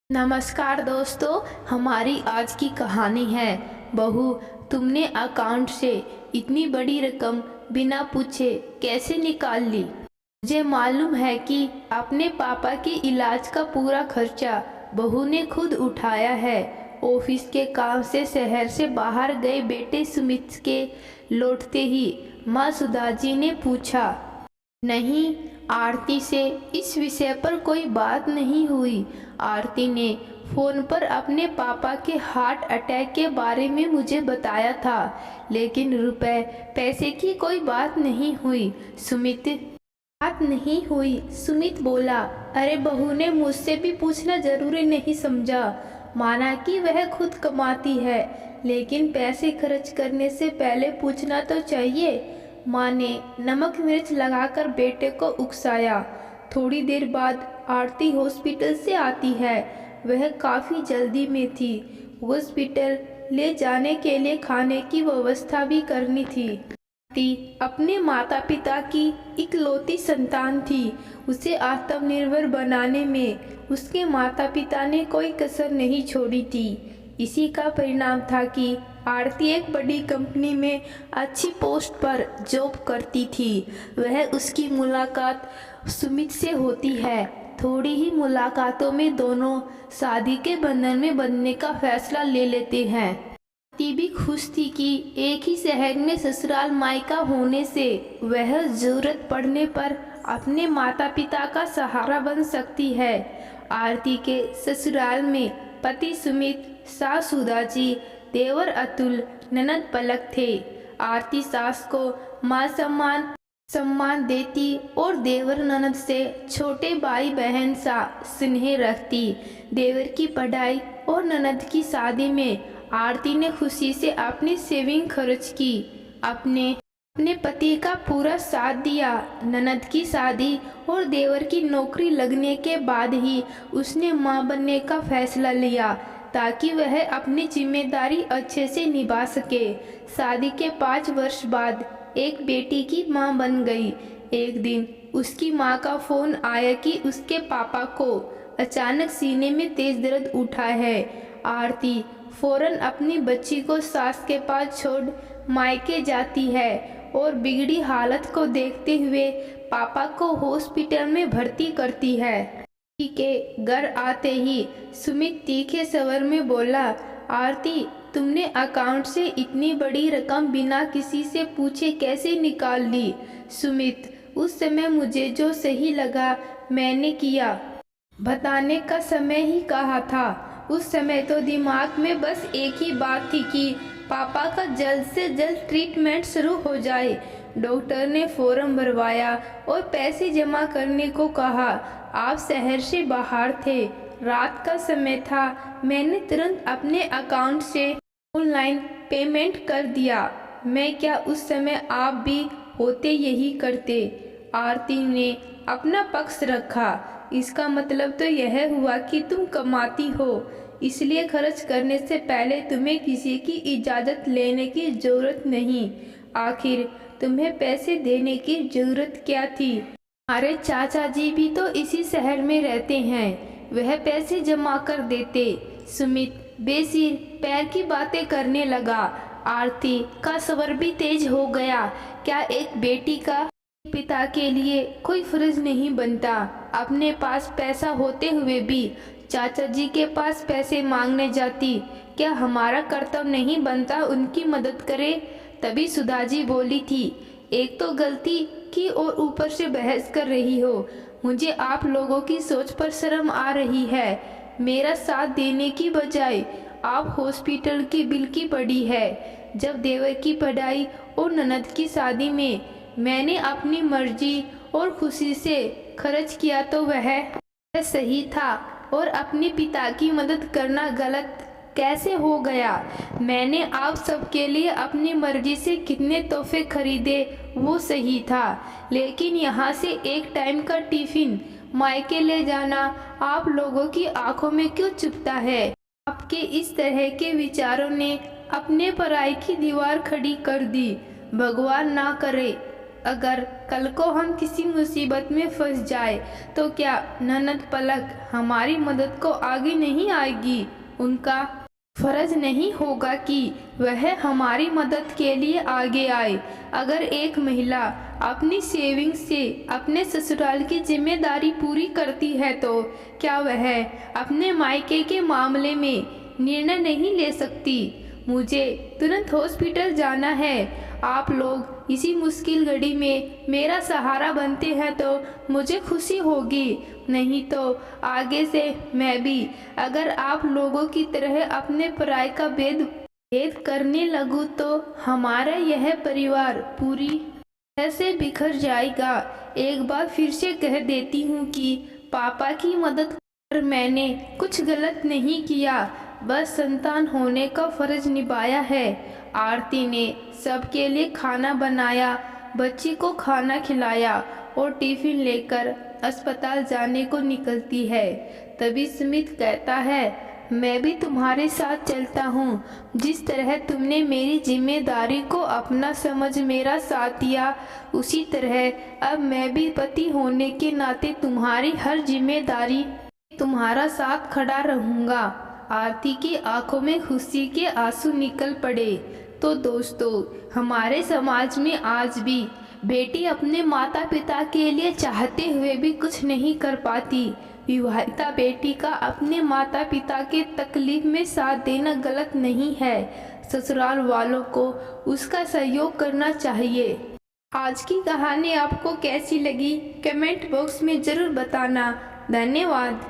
नमस्कार दोस्तों, हमारी आज की कहानी है बहू। तुमने अकाउंट से इतनी बड़ी रकम बिना पूछे कैसे निकाल ली? मुझे मालूम है कि अपने पापा के इलाज का पूरा खर्चा बहू ने खुद उठाया है। ऑफिस के काम से शहर से बाहर गए बेटे सुमित के लौटते ही माँ सुधाजी ने पूछा, नहीं, आरती से इस विषय पर कोई बात नहीं हुई। आरती ने फोन पर अपने पापा के हार्ट अटैक के बारे में मुझे बताया था, लेकिन रुपए पैसे की कोई बात नहीं हुई। बात नहीं हुई, सुमित बोला। अरे बहू ने मुझसे भी पूछना जरूरी नहीं समझा। माना कि वह खुद कमाती है, लेकिन पैसे खर्च करने से पहले पूछना तो चाहिए। माँ ने नमक मिर्च लगाकर बेटे को उकसाया। थोड़ी देर बाद आरती हॉस्पिटल से आती है। वह काफ़ी जल्दी में थी। हॉस्पिटल ले जाने के लिए खाने की व्यवस्था भी करनी थी। आरती अपने माता पिता की इकलौती संतान थी। उसे आत्मनिर्भर बनाने में उसके माता पिता ने कोई कसर नहीं छोड़ी थी। इसी का परिणाम था कि आरती एक बड़ी कंपनी में अच्छी पोस्ट पर जॉब करती थी। वह उसकी मुलाकात सुमित से होती है। थोड़ी ही मुलाकातों में दोनों शादी के बंधन में बंधने का फैसला ले लेते हैं। आरती भी खुश थी कि एक ही शहर में ससुराल मायका होने से वह जरूरत पड़ने पर अपने माता पिता का सहारा बन सकती है। आरती के ससुराल में पति सुमित, सास सुधाजी, देवर अतुल, ननद पलक थे। आरती सास को मां सम्मान देती और देवर ननद से छोटे भाई बहन सा स्नेह रखती। देवर की पढ़ाई और ननद की शादी में आरती ने खुशी से अपनी सेविंग खर्च की। अपने पति का पूरा साथ दिया। ननद की शादी और देवर की नौकरी लगने के बाद ही उसने मां बनने का फैसला लिया, ताकि वह अपनी जिम्मेदारी अच्छे से निभा सके। शादी के 5 वर्ष बाद एक बेटी की मां बन गई। एक दिन उसकी मां का फोन आया कि उसके पापा को अचानक सीने में तेज दर्द उठा है। आरती फौरन अपनी बच्ची को सास के पास छोड़ मायके जाती है और बिगड़ी हालत को देखते हुए पापा को हॉस्पिटल में भर्ती करती है। के घर आते ही सुमित तीखे स्वर में बोला, आरती, तुमने अकाउंट से इतनी बड़ी रकम बिना किसी से पूछे कैसे निकाल ली? सुमित, उस समय मुझे जो सही लगा मैंने किया। बताने का समय ही कहा था। उस समय तो दिमाग में बस एक ही बात थी कि पापा का जल्द से जल्द ट्रीटमेंट शुरू हो जाए। डॉक्टर ने फॉर्म भरवाया और पैसे जमा करने को कहा। आप शहर से बाहर थे, रात का समय था। मैंने तुरंत अपने अकाउंट से ऑनलाइन पेमेंट कर दिया। मैं क्या उस समय आप भी होते यही करते? आरती ने अपना पक्ष रखा। इसका मतलब तो यह हुआ कि तुम कमाती हो, इसलिए खर्च करने से पहले तुम्हें किसी की इजाज़त लेने की ज़रूरत नहीं। आखिर तुम्हें पैसे देने की ज़रूरत क्या थी? हमारे चाचा जी भी तो इसी शहर में रहते हैं, वह पैसे जमा कर देते। सुमित बेसिर पैर की बातें करने लगा। आरती का स्वर भी तेज हो गया। क्या एक बेटी का पिता के लिए कोई फर्ज नहीं बनता? अपने पास पैसा होते हुए भी चाचा जी के पास पैसे मांगने जाती? क्या हमारा कर्तव्य नहीं बनता उनकी मदद करे? तभी सुधाजी बोली थी, एक तो गलती की और ऊपर से बहस कर रही हो। मुझे आप लोगों की सोच पर शर्म आ रही है। मेरा साथ देने की बजाय आप हॉस्पिटल की बिल की पड़ी है। जब देवर की पढ़ाई और ननद की शादी में मैंने अपनी मर्जी और खुशी से खर्च किया तो वह सही था, और अपने पिता की मदद करना गलत कैसे हो गया? मैंने आप सबके लिए अपनी मर्जी से कितने तोहफे खरीदे वो सही था, लेकिन यहाँ से एक टाइम का टिफिन मायके ले जाना आप लोगों की आंखों में क्यों चुभता है? आपके इस तरह के विचारों ने अपने पराई की दीवार खड़ी कर दी। भगवान ना करे अगर कल को हम किसी मुसीबत में फंस जाए तो क्या ननद पलक हमारी मदद को आगे नहीं आएगी? उनका फर्ज नहीं होगा कि वह हमारी मदद के लिए आगे आए। अगर एक महिला अपनी सेविंग्स से अपने ससुराल की जिम्मेदारी पूरी करती है तो क्या वह अपने मायके के मामले में निर्णय नहीं ले सकती? मुझे तुरंत हॉस्पिटल जाना है। आप लोग इसी मुश्किल घड़ी में मेरा सहारा बनते हैं तो मुझे खुशी होगी, नहीं तो आगे से मैं भी अगर आप लोगों की तरह अपने पराये का भेद करने लगूं तो हमारा यह परिवार पूरी तरह से बिखर जाएगा। एक बार फिर से कह देती हूँ कि पापा की मदद कर मैंने कुछ गलत नहीं किया, बस संतान होने का फर्ज निभाया है। आरती ने सबके लिए खाना बनाया, बच्ची को खाना खिलाया और टिफिन लेकर अस्पताल जाने को निकलती है। तभी सुमित कहता है, मैं भी तुम्हारे साथ चलता हूँ। जिस तरह तुमने मेरी जिम्मेदारी को अपना समझ मेरा साथ दिया, उसी तरह अब मैं भी पति होने के नाते तुम्हारी हर जिम्मेदारी तुम्हारा साथ खड़ा रहूँगा। आरती की आंखों में खुशी के आंसू निकल पड़े। तो दोस्तों, हमारे समाज में आज भी बेटी अपने माता पिता के लिए चाहते हुए भी कुछ नहीं कर पाती। विवाहिता बेटी का अपने माता पिता के तकलीफ में साथ देना गलत नहीं है। ससुराल वालों को उसका सहयोग करना चाहिए। आज की कहानी आपको कैसी लगी कमेंट बॉक्स में ज़रूर बताना। धन्यवाद।